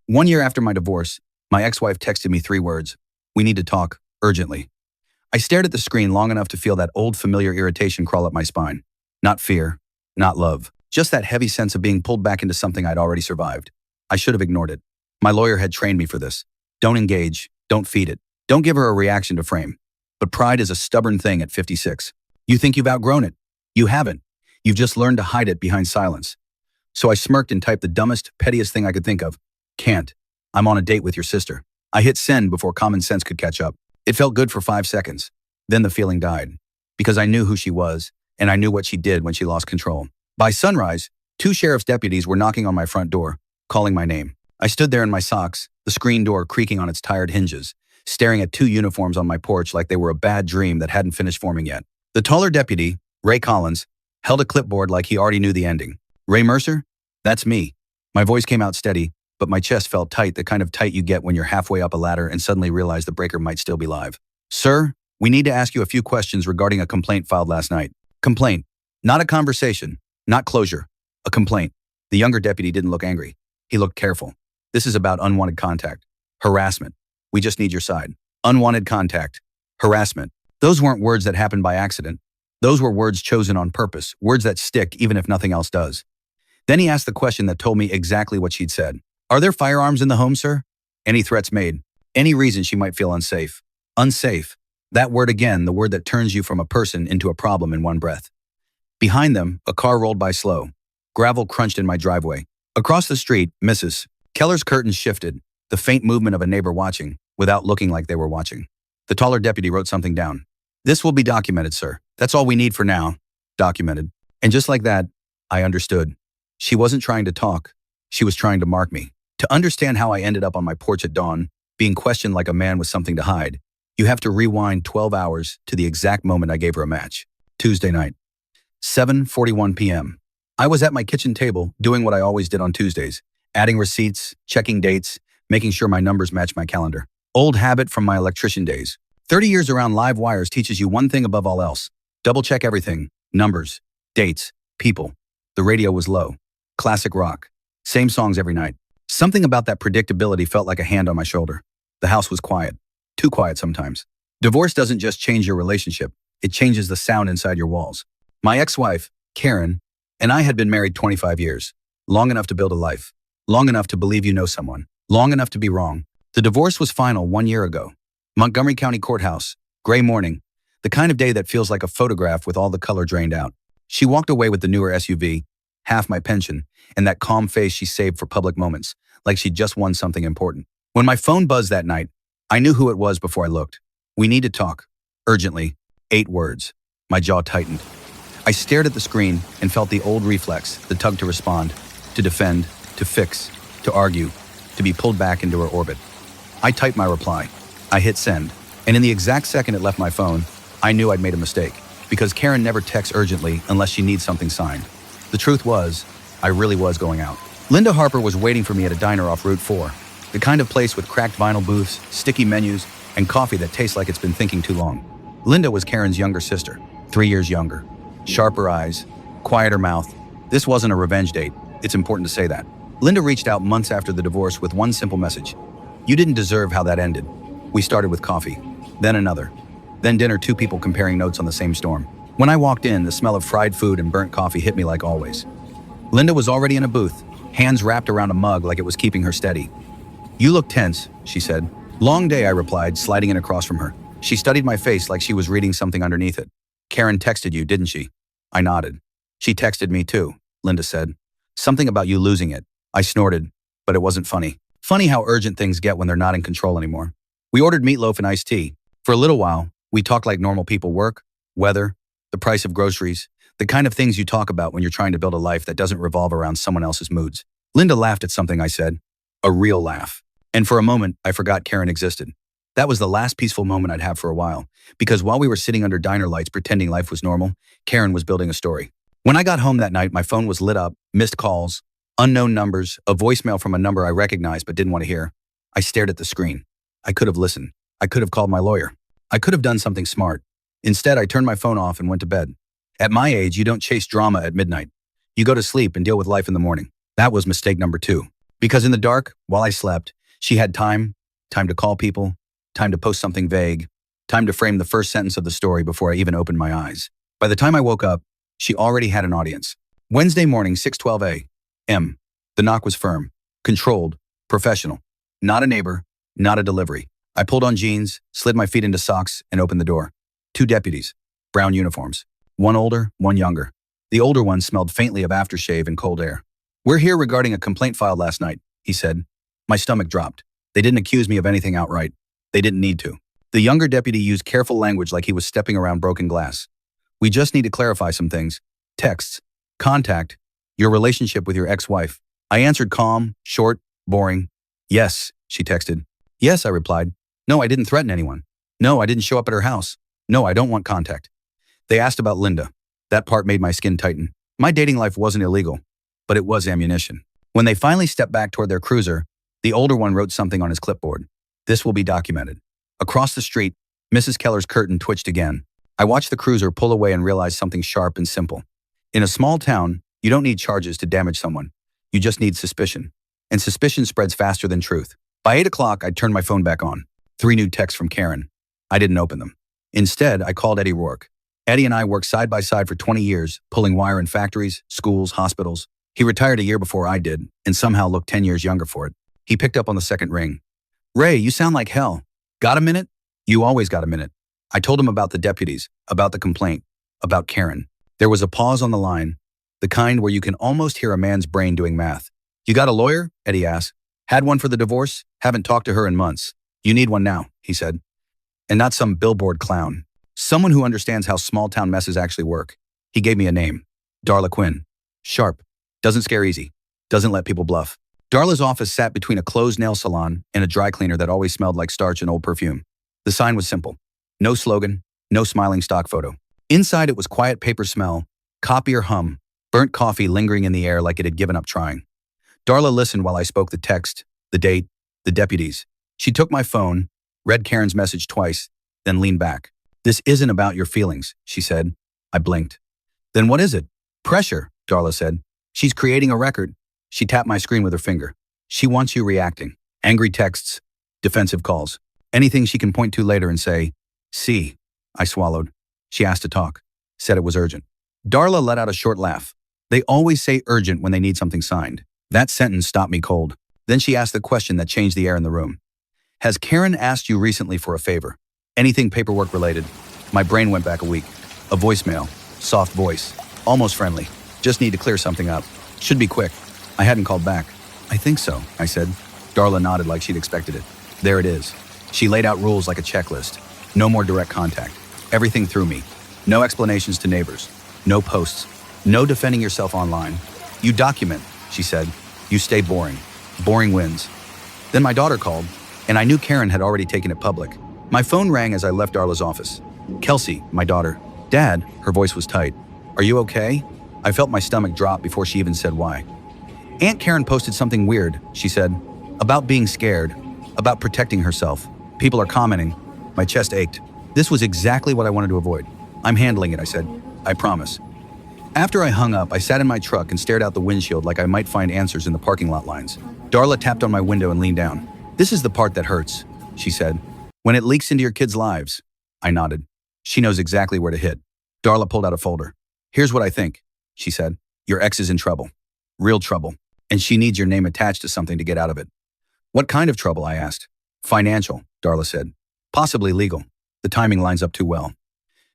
1 year after my divorce, my ex-wife texted me 3 words. We need to talk, urgently. I stared at the screen long enough to feel that old familiar irritation crawl up my spine. Not fear, not love, just that heavy sense of being pulled back into something I'd already survived. I should have ignored it. My lawyer had trained me for this. Don't engage, don't feed it, don't give her a reaction to frame. But pride is a stubborn thing at 56. You think you've outgrown it. You haven't. You've just learned to hide it behind silence. So I smirked and typed the dumbest, pettiest thing I could think of. Can't. I'm on a date with your sister. I hit send before common sense could catch up. It felt good for 5 seconds. Then the feeling died. Because I knew who she was, and I knew what she did when she lost control. By sunrise, 2 sheriff's deputies were knocking on my front door, calling my name. I stood there in my socks, the screen door creaking on its tired hinges, staring at 2 uniforms on my porch like they were a bad dream that hadn't finished forming yet. The taller deputy, Ray Collins, held a clipboard like he already knew the ending. Ray Mercer? That's me. My voice came out steady, but my chest felt tight, the kind of tight you get when you're halfway up a ladder and suddenly realize the breaker might still be live. Sir, we need to ask you a few questions regarding a complaint filed last night. Complaint. Not a conversation. Not closure. A complaint. The younger deputy didn't look angry. He looked careful. This is about unwanted contact. Harassment. We just need your side. Unwanted contact. Harassment. Those weren't words that happened by accident. Those were words chosen on purpose, words that stick even if nothing else does. Then he asked the question that told me exactly what she'd said. Are there firearms in the home, sir? Any threats made? Any reason she might feel unsafe? Unsafe. That word again, the word that turns you from a person into a problem in one breath. Behind them, a car rolled by slow. Gravel crunched in my driveway. Across the street, Mrs. Keller's curtains shifted, the faint movement of a neighbor watching, without looking like they were watching. The taller deputy wrote something down. This will be documented, sir. That's all we need for now. Documented. And just like that, I understood. She wasn't trying to talk. She was trying to mark me. To understand how I ended up on my porch at dawn, being questioned like a man with something to hide, you have to rewind 12 hours to the exact moment I gave her a match. Tuesday night. 7:41 p.m. I was at my kitchen table doing what I always did on Tuesdays, adding receipts, checking dates, making sure my numbers match my calendar. Old habit from my electrician days. 30 years around live wires teaches you one thing above all else. Double check everything. Numbers, dates, people. The radio was low. Classic rock. Same songs every night. Something about that predictability felt like a hand on my shoulder. The house was quiet. Too quiet sometimes. Divorce doesn't just change your relationship. It changes the sound inside your walls. My ex-wife, Karen, and I had been married 25 years. Long enough to build a life. Long enough to believe you know someone. Long enough to be wrong. The divorce was final 1 year ago. Montgomery County Courthouse. Gray morning. The kind of day that feels like a photograph with all the color drained out. She walked away with the newer SUV, half my pension, and that calm face she saved for public moments, like she'd just won something important. When my phone buzzed that night, I knew who it was before I looked. We need to talk. Urgently. 8 words. My jaw tightened. I stared at the screen and felt the old reflex, the tug to respond, to defend, to fix, to argue, to be pulled back into her orbit. I typed my reply. I hit send. And in the exact second it left my phone, I knew I'd made a mistake. Because Karen never texts urgently unless she needs something signed. The truth was, I really was going out. Linda Harper was waiting for me at a diner off Route 4. The kind of place with cracked vinyl booths, sticky menus, and coffee that tastes like it's been thinking too long. Linda was Karen's younger sister, 3 years younger. Sharper eyes, quieter mouth. This wasn't a revenge date. It's important to say that. Linda reached out months after the divorce with one simple message. You didn't deserve how that ended. We started with coffee, then another. Then dinner, 2 people comparing notes on the same storm. When I walked in, the smell of fried food and burnt coffee hit me like always. Linda was already in a booth, hands wrapped around a mug like it was keeping her steady. You look tense, she said. Long day, I replied, sliding in across from her. She studied my face like she was reading something underneath it. Karen texted you, didn't she? I nodded. She texted me too, Linda said. Something about you losing it. I snorted, but it wasn't funny. Funny how urgent things get when they're not in control anymore. We ordered meatloaf and iced tea. For a little while, we talked like normal people: work, weather, the price of groceries, the kind of things you talk about when you're trying to build a life that doesn't revolve around someone else's moods. Linda laughed at something I said. A real laugh. And for a moment, I forgot Karen existed. That was the last peaceful moment I'd have for a while, because while we were sitting under diner lights pretending life was normal, Karen was building a story. When I got home that night, my phone was lit up, missed calls, unknown numbers, a voicemail from a number I recognized but didn't want to hear. I stared at the screen. I could have listened. I could have called my lawyer. I could have done something smart. Instead, I turned my phone off and went to bed. At my age, you don't chase drama at midnight. You go to sleep and deal with life in the morning. That was mistake number 2. Because in the dark, while I slept, she had time to call people, time to post something vague, time to frame the first sentence of the story before I even opened my eyes. By the time I woke up, she already had an audience. Wednesday morning, 6:12 a.m. The knock was firm, controlled, professional. Not a neighbor, not a delivery. I pulled on jeans, slid my feet into socks, and opened the door. 2 deputies, brown uniforms. One older, one younger. The older one smelled faintly of aftershave and cold air. "We're here regarding a complaint filed last night," he said. My stomach dropped. They didn't accuse me of anything outright. They didn't need to. The younger deputy used careful language like he was stepping around broken glass. "We just need to clarify some things. Texts, contact, your relationship with your ex-wife." I answered calm, short, boring. "Yes," she texted. "Yes," I replied. "No, I didn't threaten anyone. No, I didn't show up at her house. No, I don't want contact." They asked about Linda. That part made my skin tighten. My dating life wasn't illegal, but it was ammunition. When they finally stepped back toward their cruiser, the older one wrote something on his clipboard. "This will be documented." Across the street, Mrs. Keller's curtain twitched again. I watched the cruiser pull away and realized something sharp and simple. In a small town, you don't need charges to damage someone. You just need suspicion. And suspicion spreads faster than truth. By 8 o'clock, I turned my phone back on. 3 new texts from Karen. I didn't open them. Instead, I called Eddie Rourke. Eddie and I worked side by side for 20 years, pulling wire in factories, schools, hospitals. He retired a year before I did, and somehow looked 10 years younger for it. He picked up on the second ring. "Ray, you sound like hell. Got a minute?" "You always got a minute." I told him about the deputies, about the complaint, about Karen. There was a pause on the line, the kind where you can almost hear a man's brain doing math. "You got a lawyer?" Eddie asked. "Had one for the divorce? Haven't talked to her in months." "You need one now," he said. "And not some billboard clown. Someone who understands how small-town messes actually work." He gave me a name. Darla Quinn. Sharp. Doesn't scare easy. Doesn't let people bluff. Darla's office sat between a closed nail salon and a dry cleaner that always smelled like starch and old perfume. The sign was simple. No slogan, no smiling stock photo. Inside it was quiet paper smell, copier hum, burnt coffee lingering in the air like it had given up trying. Darla listened while I spoke the text, the date, the deputies. She took my phone, read Karen's message twice, then leaned back. "This isn't about your feelings," she said. I blinked. "Then what is it?" "Pressure," Darla said. "She's creating a record." She tapped my screen with her finger. "She wants you reacting. Angry texts, defensive calls. Anything she can point to later and say, 'See.'" I swallowed. She asked to talk. Said it was urgent. Darla let out a short laugh. They always say urgent when they need something signed. That sentence stopped me cold. Then she asked the question that changed the air in the room. "Has Karen asked you recently for a favor? Anything paperwork related?" My brain went back a week. A voicemail. Soft voice. Almost friendly. "Just need to clear something up. Should be quick." I hadn't called back. "I think so," I said. Darla nodded like she'd expected it. There it is. She laid out rules like a checklist. No more direct contact. Everything through me. No explanations to neighbors. No posts. No defending yourself online. "You document," she said. "You stay boring. Boring wins." Then my daughter called, and I knew Karen had already taken it public. My phone rang as I left Darla's office. "Kelsey, my daughter." "Dad," her voice was tight. "Are you okay?" I felt my stomach drop before she even said why. "Aunt Karen posted something weird," she said. "About being scared. About protecting herself. People are commenting." My chest ached. This was exactly what I wanted to avoid. "I'm handling it," I said. "I promise." After I hung up, I sat in my truck and stared out the windshield like I might find answers in the parking lot lines. Darla tapped on my window and leaned down. "This is the part that hurts," she said. "When it leaks into your kids' lives." I nodded. She knows exactly where to hit. Darla pulled out a folder. "Here's what I think," she said. "Your ex is in trouble. Real trouble. And she needs your name attached to something to get out of it." "What kind of trouble?" I asked. "Financial," Darla said. "Possibly legal. The timing lines up too well."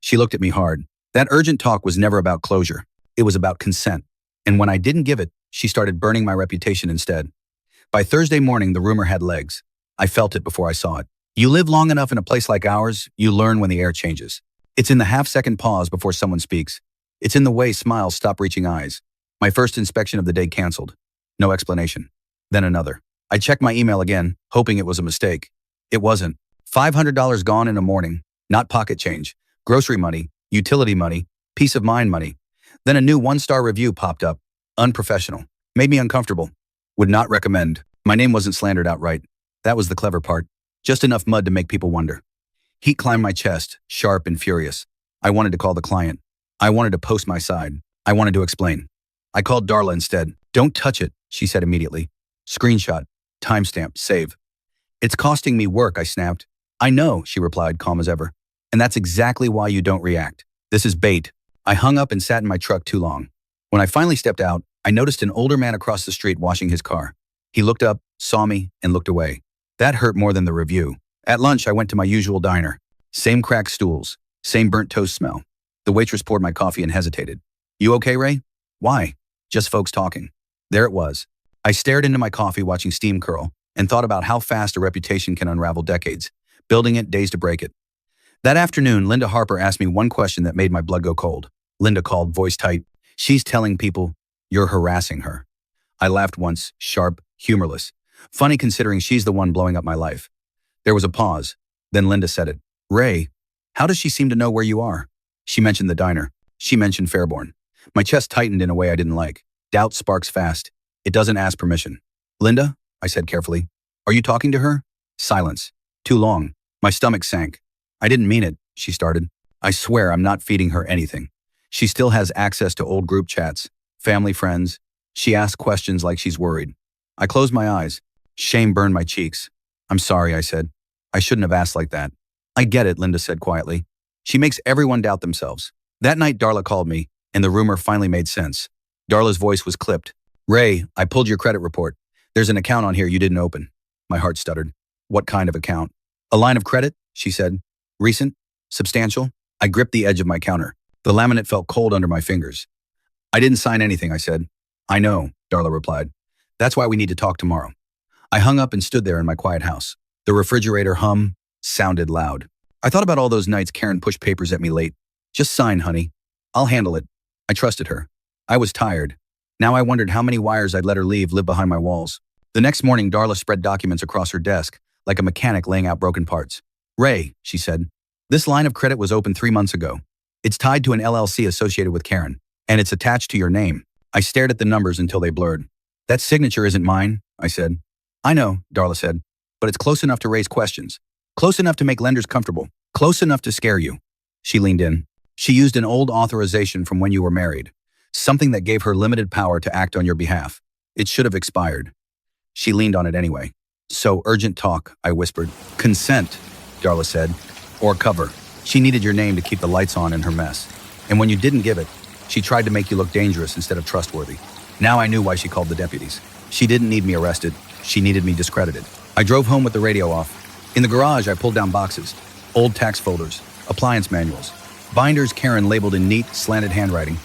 She looked at me hard. That urgent talk was never about closure. It was about consent. And when I didn't give it, she started burning my reputation instead. By Thursday morning, the rumor had legs. I felt it before I saw it. You live long enough in a place like ours, you learn when the air changes. It's in the half-second pause before someone speaks. It's in the way smiles stop reaching eyes. My first inspection of the day canceled. No explanation. Then another. I checked my email again, hoping it was a mistake. It wasn't. $500 gone in a morning. Not pocket change. Grocery money, utility money, peace of mind money. Then a new 1-star review popped up. Unprofessional. Made me uncomfortable. Would not recommend. My name wasn't slandered outright. That was the clever part. Just enough mud to make people wonder. Heat climbed my chest, sharp and furious. I wanted to call the client. I wanted to post my side. I wanted to explain. I called Darla instead. "Don't touch it," she said immediately. Screenshot. Timestamp. Save. It's costing me work, I snapped. I know, she replied, calm as ever. And that's exactly why you don't react. This is bait. I hung up and sat in my truck too long. When I finally stepped out, I noticed an older man across the street washing his car. He looked up, saw me, and looked away. That hurt more than the review. At lunch, I went to my usual diner. Same cracked stools, same burnt toast smell. The waitress poured my coffee and hesitated. You okay, Ray? Why? Just folks talking. There it was. I stared into my coffee watching steam curl and thought about how fast a reputation can unravel decades, building it days to break it. That afternoon, Linda Harper asked me one question that made my blood go cold. Linda called, voice tight. She's telling people you're harassing her. I laughed once, sharp, humorless. Funny considering she's the one blowing up my life. There was a pause. Then Linda said it. Ray, how does she seem to know where you are? She mentioned the diner. She mentioned Fairborn. My chest tightened in a way I didn't like. Doubt sparks fast. It doesn't ask permission. Linda, I said carefully, are you talking to her? Silence. Too long. My stomach sank. I didn't mean it, she started. I swear I'm not feeding her anything. She still has access to old group chats, family friends. She asks questions like she's worried. I closed my eyes. Shame burned my cheeks. I'm sorry, I said. I shouldn't have asked like that. I get it, Linda said quietly. She makes everyone doubt themselves. That night, Darla called me, and the rumor finally made sense. Darla's voice was clipped. Ray, I pulled your credit report. There's an account on here you didn't open. My heart stuttered. What kind of account? A line of credit, she said. Recent? Substantial? I gripped the edge of my counter. The laminate felt cold under my fingers. I didn't sign anything, I said. I know, Darla replied. That's why we need to talk tomorrow. I hung up and stood there in my quiet house. The refrigerator sounded loud. I thought about all those nights Karen pushed papers at me late. Just sign, honey. I'll handle it. I trusted her. I was tired. Now I wondered how many wires I'd let her live behind my walls. The next morning, Darla spread documents across her desk, like a mechanic laying out broken parts. Ray, she said, this line of credit was opened 3 months ago. It's tied to an LLC associated with Karen, and it's attached to your name. I stared at the numbers until they blurred. That signature isn't mine, I said. I know, Darla said, but it's close enough to raise questions. Close enough to make lenders comfortable. Close enough to scare you. She leaned in. She used an old authorization from when you were married. Something that gave her limited power to act on your behalf. It should have expired. She leaned on it anyway. So urgent talk, I whispered. Consent, Darla said. Or cover. She needed your name to keep the lights on in her mess. And when you didn't give it, she tried to make you look dangerous instead of trustworthy. Now I knew why she called the deputies. She didn't need me arrested. She needed me discredited. I drove home with the radio off. In the garage, I pulled down boxes. Old tax folders. Appliance manuals. Binders Karen labeled in neat, slanted handwriting.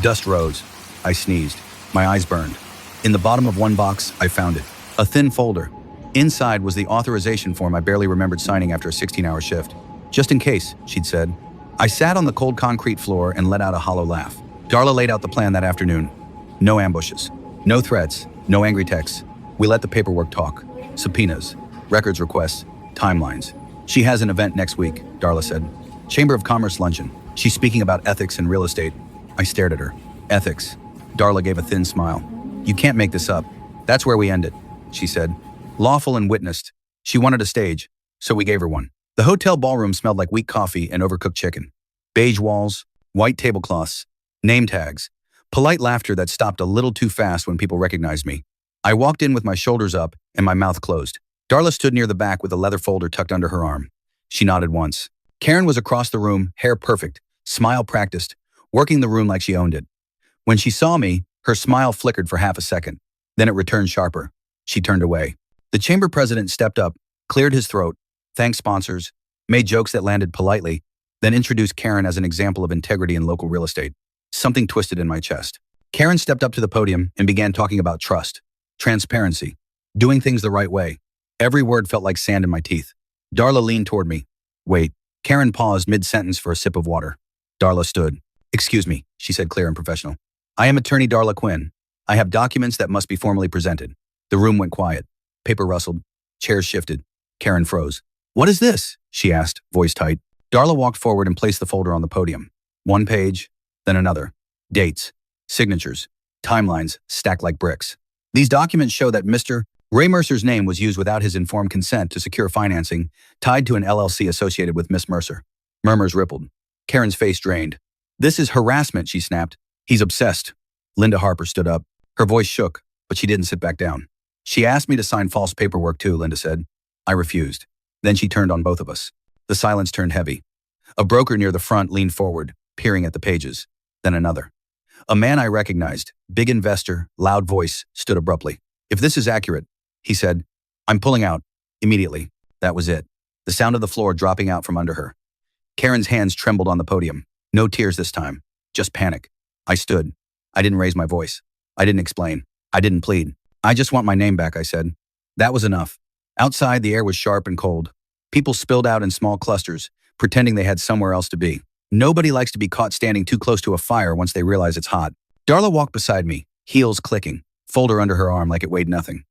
Dust rose. I sneezed. My eyes burned. In the bottom of one box, I found it. A thin folder. Inside was the authorization form I barely remembered signing after a 16-hour shift. Just in case, she'd said. I sat on the cold concrete floor and let out a hollow laugh. Darla laid out the plan that afternoon. No ambushes. No threats. No angry texts. We let the paperwork talk. Subpoenas. Records requests. Timelines. She has an event next week, Darla said. Chamber of Commerce luncheon. She's speaking about ethics and real estate. I stared at her. Ethics. Darla gave a thin smile. You can't make this up. That's where we end it, she said. Lawful and witnessed. She wanted a stage, so we gave her one. The hotel ballroom smelled like weak coffee and overcooked chicken. Beige walls, white tablecloths, name tags, polite laughter that stopped a little too fast when people recognized me. I walked in with my shoulders up and my mouth closed. Darla stood near the back with a leather folder tucked under her arm. She nodded once. Karen was across the room, hair perfect, smile practiced, working the room like she owned it. When she saw me, her smile flickered for half a second. Then it returned sharper. She turned away. The chamber president stepped up, cleared his throat, thanked sponsors, made jokes that landed politely, then introduced Karen as an example of integrity in local real estate. Something twisted in my chest. Karen stepped up to the podium and began talking about trust, transparency, doing things the right way. Every word felt like sand in my teeth. Darla leaned toward me. Wait. Karen paused mid-sentence for a sip of water. Darla stood. Excuse me, she said clear and professional. I am attorney Darla Quinn. I have documents that must be formally presented. The room went quiet. Paper rustled. Chairs shifted. Karen froze. What is this? She asked, voice tight. Darla walked forward and placed the folder on the podium. One page, then another. Dates, signatures, timelines stacked like bricks. These documents show that Mr. Ray Mercer's name was used without his informed consent to secure financing tied to an LLC associated with Miss Mercer. Murmurs rippled. Karen's face drained. This is harassment, she snapped. He's obsessed. Linda Harper stood up. Her voice shook, but she didn't sit back down. She asked me to sign false paperwork too, Linda said. I refused. Then she turned on both of us. The silence turned heavy. A broker near the front leaned forward, peering at the pages. Then another. A man I recognized, big investor, loud voice, stood abruptly. If this is accurate, he said, I'm pulling out. Immediately. That was it. The sound of the floor dropping out from under her. Karen's hands trembled on the podium. No tears this time. Just panic. I stood. I didn't raise my voice. I didn't explain. I didn't plead. I just want my name back, I said. That was enough. Outside, the air was sharp and cold. People spilled out in small clusters, pretending they had somewhere else to be. Nobody likes to be caught standing too close to a fire once they realize it's hot. Darla walked beside me, heels clicking, folder under her arm like it weighed nothing.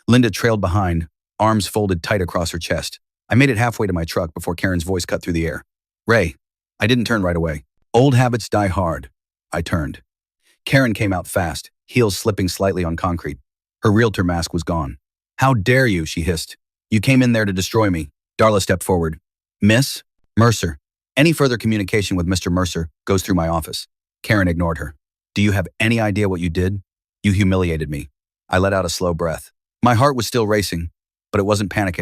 Linda trailed behind, arms folded tight across her chest. I made it halfway to my truck before Karen's voice cut through the air. Ray. I didn't turn right away. Old habits die hard. I turned. Karen came out fast, heels slipping slightly on concrete. Her realtor mask was gone. How dare you, she hissed. You came in there to destroy me. Darla stepped forward. Miss Mercer. Any further communication with Mr. Mercer goes through my office. Karen ignored her. Do you have any idea what you did? You humiliated me. I let out a slow breath. My heart was still racing, but it wasn't panic